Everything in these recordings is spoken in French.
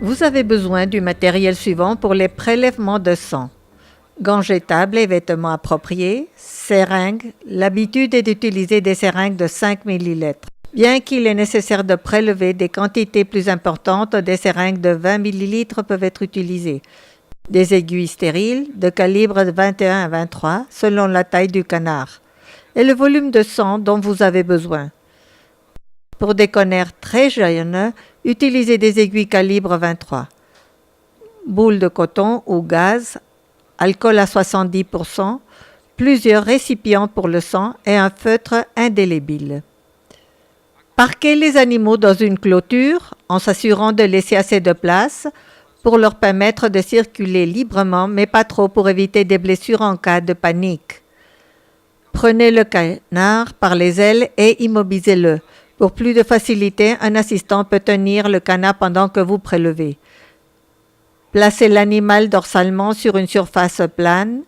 Vous avez besoin du matériel suivant pour les prélèvements de sang. Gants jetables et vêtements appropriés, seringues. L'habitude est d'utiliser des seringues de 5 ml. Bien qu'il est nécessaire de prélever des quantités plus importantes, des seringues de 20 ml peuvent être utilisées. Des aiguilles stériles de calibre 21 à 23 selon la taille du canard et le volume de sang dont vous avez besoin. Pour des canards très jeunes, utilisez des aiguilles calibre 23. Boules de coton ou gaz, alcool à 70%, plusieurs récipients pour le sang et un feutre indélébile. Parquez les animaux dans une clôture en s'assurant de laisser assez de place pour leur permettre de circuler librement, mais pas trop pour éviter des blessures en cas de panique. Prenez le canard par les ailes et immobilisez-le. Pour plus de facilité, un assistant peut tenir le canard pendant que vous prélevez. Placez l'animal dorsalement sur une surface plane.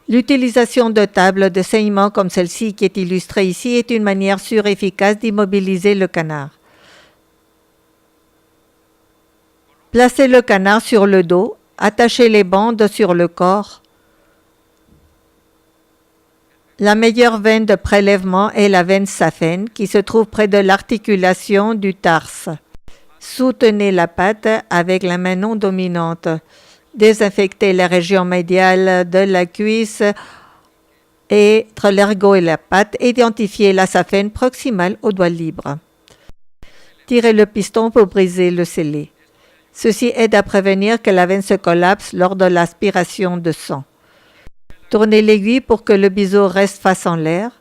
L'utilisation de tables de saignement comme celle-ci qui est illustrée ici est une manière sûre et efficace d'immobiliser le canard. Placez le canard sur le dos, attachez les bandes sur le corps. La meilleure veine de prélèvement est la veine saphène qui se trouve près de l'articulation du tarse. Soutenez la patte avec la main non dominante. Désinfectez la région médiale de la cuisse entre l'ergot et la patte. Identifiez la saphène proximale au doigt libre. Tirez le piston pour briser le scellé. Ceci aide à prévenir que la veine se collapse lors de l'aspiration de sang. Tournez l'aiguille pour que le biseau reste face en l'air.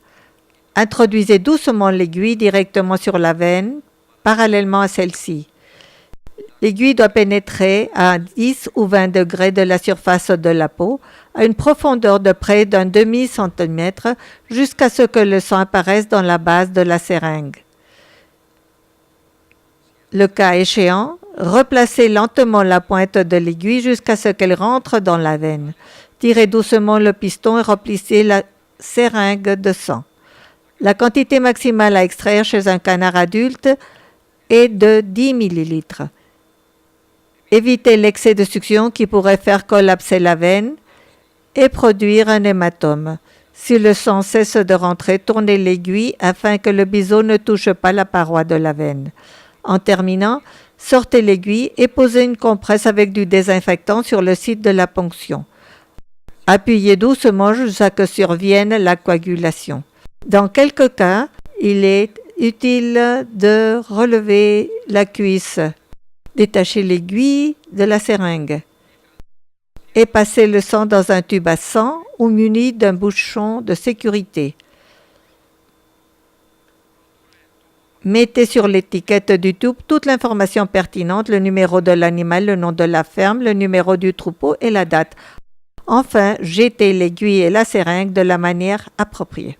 Introduisez doucement l'aiguille directement sur la veine, parallèlement à celle-ci. L'aiguille doit pénétrer à 10 ou 20 degrés de la surface de la peau, à une profondeur de près d'un demi-centimètre, jusqu'à ce que le sang apparaisse dans la base de la seringue. Le cas échéant, replacez lentement la pointe de l'aiguille jusqu'à ce qu'elle rentre dans la veine. Tirez doucement le piston et remplissez la seringue de sang. La quantité maximale à extraire chez un canard adulte est de 10 ml. Évitez l'excès de succion qui pourrait faire collapser la veine et produire un hématome. Si le sang cesse de rentrer, tournez l'aiguille afin que le biseau ne touche pas la paroi de la veine. En terminant, sortez l'aiguille et posez une compresse avec du désinfectant sur le site de la ponction. Appuyez doucement jusqu'à ce que survienne la coagulation. Dans quelques cas, il est utile de relever la cuisse, détacher l'aiguille de la seringue et passer le sang dans un tube à sang ou muni d'un bouchon de sécurité. Mettez sur l'étiquette du tube toute l'information pertinente, le numéro de l'animal, le nom de la ferme, le numéro du troupeau et la date. Enfin, jetez l'aiguille et la seringue de la manière appropriée.